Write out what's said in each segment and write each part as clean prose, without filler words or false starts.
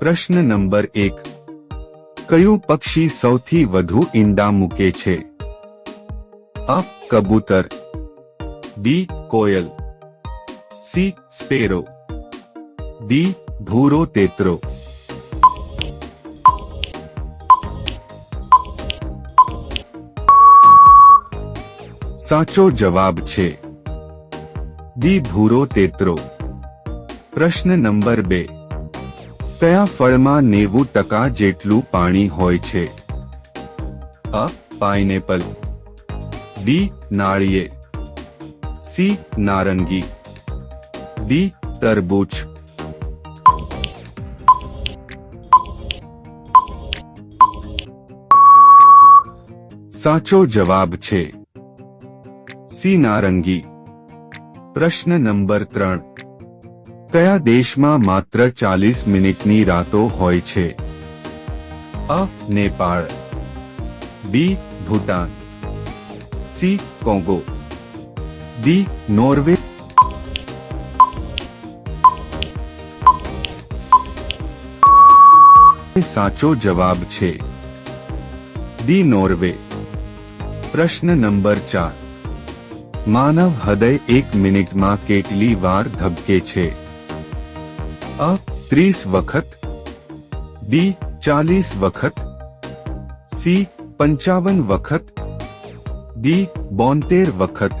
પ્રશ્ન નંબર 1. કયું પક્ષી સૌથી વધુ ઈંડા મૂકે છે? અ. કબૂતર, બી. કોયલ, સી. Sparrow, D. ભૂરો તેતરો. સાચો જવાબ છે ડી. ભૂરો તેતરો. પ્રશ્ન નંબર 2. કયા ફળમાં 90% જેટલું પાણી હોય છે? અ. પાઇનેપલ, બી. નાળિયેર, સી. નારંગી, ડી. તરબૂચ. સાચો જવાબ છે સી. નારંગી. પ્રશ્ન નંબર 3. કયા દેશમાં માત્ર 40 મિનિટની રાતો હોય છે? A. Nepal, B. Bhutan, C. Congo, D. Norway. સાચો જવાબ છે ડી. નોર્વે. પ્રશ્ન નંબર 4. માનવ હૃદય 1 મિનિટમાં કેટલી વાર ધબકે છે? અ. 30 વખત, બી. 40 વખત, સી. 55 વખત, ડી. 72 વખત.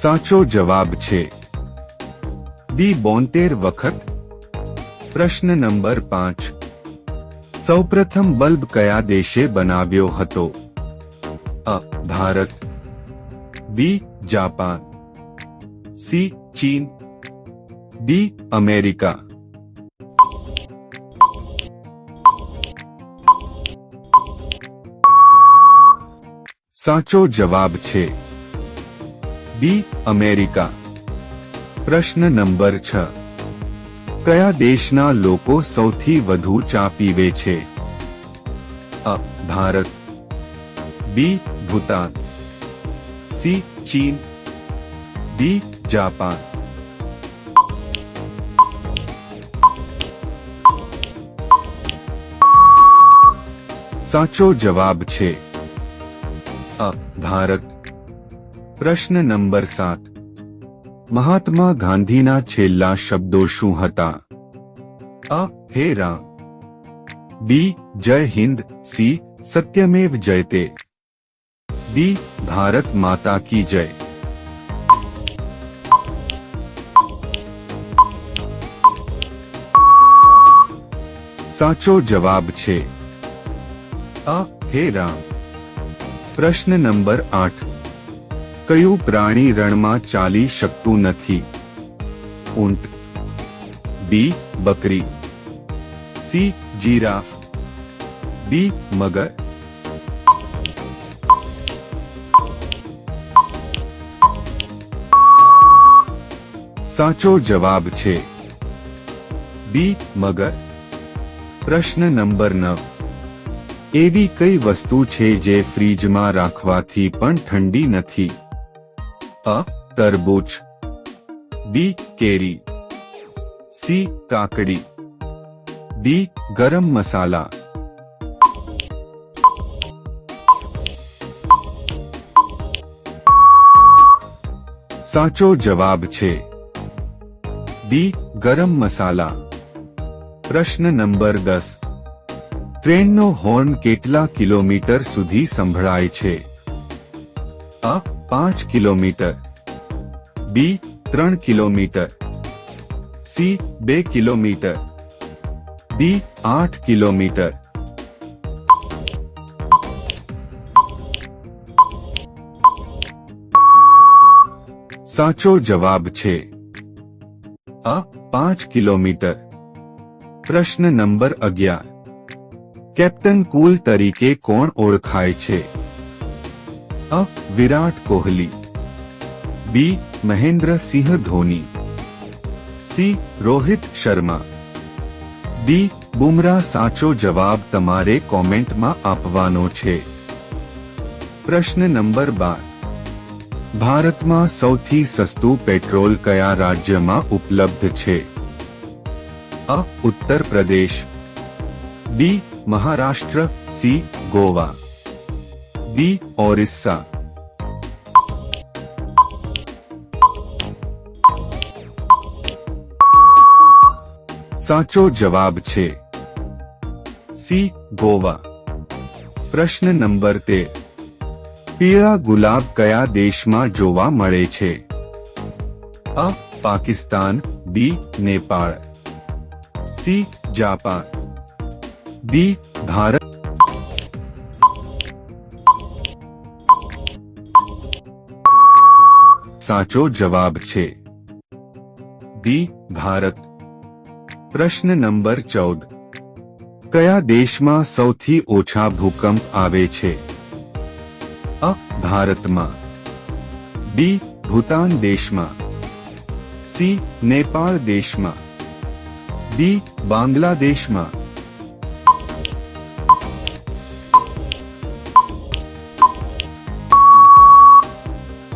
સાચો જવાબ છે ડી. 72 વખત. પ્રશ્ન નંબર 5. સૌપ્રથમ બલ્બ કયા દેશે બનાવ્યો હતો? A. Bharat, B. Japan, C. ચીન, ડી. અમેરિકા. સાચો જવાબ છે ડી. અમેરિકા. પ્રશ્ન નંબર 6. કયા દેશના લોકો સૌથી વધુ ચા પીવે છે? અ. ભારત, બી. ભૂતાન, સી. ચીન, ડી. જાપાન. સાચો જવાબ છે અ. ભારત. પ્રશ્ન નંબર 7. મહાત્મા ગાંધીના છેલ્લા શબ્દો શું હતા? અ. હે રામ, બી. જય હિન્દ, સી. સત્યમેવ જયતે, ડી. ભારત માતા કી જય. સાચો જવાબ છે અ. હે રામ. પ્રશ્ન નંબર 8. કયું પ્રાણી રણમાં ચાલી શકતું નથી? ઊંટ, બી. બકરી, સી. Giraffe, D. મગર. સાચો જવાબ છે ડી. મગર. પ્રશ્ન નંબર 9. એવી કઈ વસ્તુ છે જે ફ્રીજમાં રાખવાથી પણ ઠંડી નથી? અ. તરબૂચ, બી. કેરી, સી. કાકડી, ડી. ગરમ મસાલા. સાચો જવાબ છે ડી. ગરમ મસાલા. પ્રશ્ન નંબર 10. ટ્રેનનો હોર્ન કેટલા કિલોમીટર સુધી સંભળાય છે? અ. 5 કિલોમીટર, બી. 3 kilometre, C. 2 kilometre, D. 8 kilometre. સાચો જવાબ છે અ. 5 કિલોમીટર. પ્રશ્ન નંબર 11. કેપ્ટન કુલ તરીકે કોણ ઓળખાય છે? અ. વિરાટ કોહલી, બી. મહેન્દ્રસિંહ ધોની, સી. રોહિત શર્મા, ડી. બુમરાહ. સાચો જવાબ તમારે કોમેન્ટમાં આપવાનો છે. પ્રશ્ન નંબર 12. ભારતમાં સૌથી સસ્તું પેટ્રોલ કયા રાજ્યમાં ઉપલબ્ધ છે? અ. ઉત્તર પ્રદેશ, બી. મહારાષ્ટ્ર, સી. ગોવા, ડી. ઓરિસ્સા. સાચો જવાબ છે સી. ગોવા. પ્રશ્ન નંબર 13. પીળા ગુલાબ કયા દેશમાં જોવા મળે છે? A. Pakistan, B. Nepal, C. Japan, D. Bharat. સાચો જવાબ છે ડી. ભારત. પ્રશ્ન નંબર 14. કયા દેશમાં સૌથી ઓછા ભૂકંપ આવે છે? અ. ભારતમાં, બી. ભૂતાન દેશમાં, સી. નેપાળ દેશમાં, ડી. બાંગ્લાદેશમાં.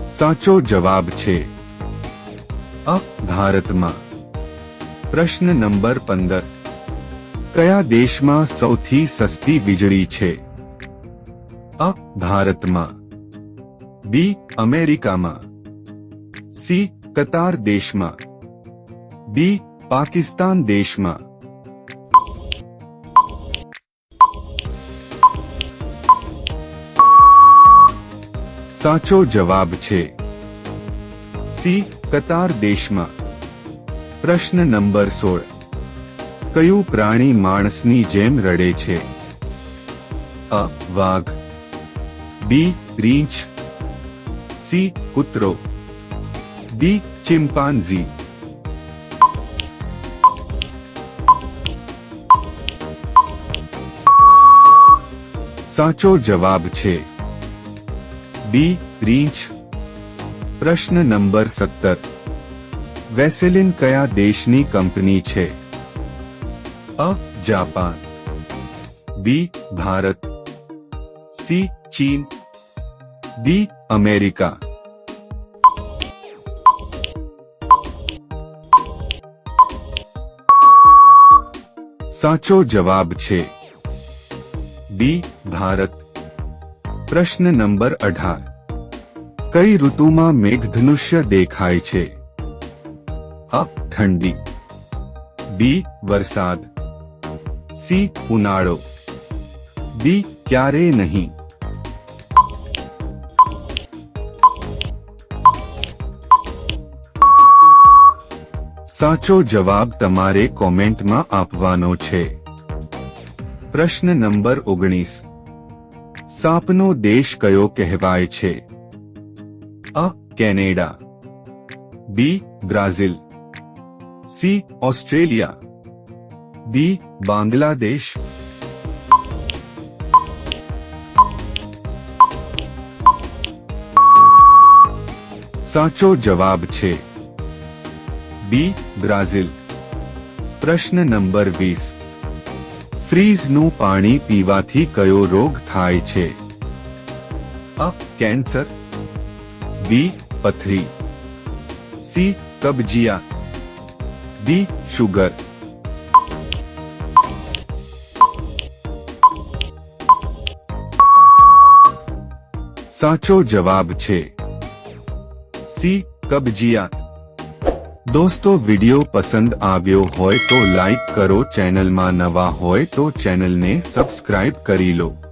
સાચો જવાબ છે અ. ભારતમાં. પ્રશ્ન નંબર 15. કયા દેશમાં સૌથી સસ્તી વીજળી છે? અ. ભારતમાં, બી. અમેરિકામાં, સી. કતાર દેશમાં, ડી. પાકિસ્તાન દેશમાં. સાચો જવાબ છે સી. કતાર દેશમાં. પ્રશ્ન નંબર 16. કયું પ્રાણી માણસની જેમ રડે છે? અ. વાઘ, બી. રીંછ, સી. કૂતરો, ડી. ચિમ્પાન્ઝી. સાચો જવાબ છે બી. રીંછ. પ્રશ્ન નંબર 17. વેસેલિન કયા દેશની કંપની છે? અ. જાપાન, બી. ભારત, સી. ચીન, ડી. અમેરિકા. સાચો જવાબ છે બી. ભારત. પ્રશ્ન નંબર 18. કઈ ઋતુમાં મેઘધનુષ્ય દેખાય છે? અ. ઠંડી, બી. વરસાદ, સી. ઉનાળો, ડી. ક્યારેય નહીં. સાચો જવાબ તમારે કોમેન્ટમાં આપવાનો છે. પ્રશ્ન નંબર 19. સાપનો દેશ કયો કહેવાય છે? A. Canada, B. Brazil, C. Australia, D. Bangladesh. સાચો જવાબ છે બી. બ્રાઝિલ. પ્રશ્ન નંબર 20. ફ્રીઝનું પાણી પીવાથી કયો રોગ થાય છે? અ. કેન્સર, બી. પથરી, સી. કબજિયાત, ડી. શુગર. સાચો જવાબ છે સી. કબજિયાત. દોસ્તો વિડિયો પસંદ આવ્યો હોય તો લાઈક કરો, ચેનલમાં નવા હોય તો ચેનલને સબસ્ક્રાઇબ કરી લો.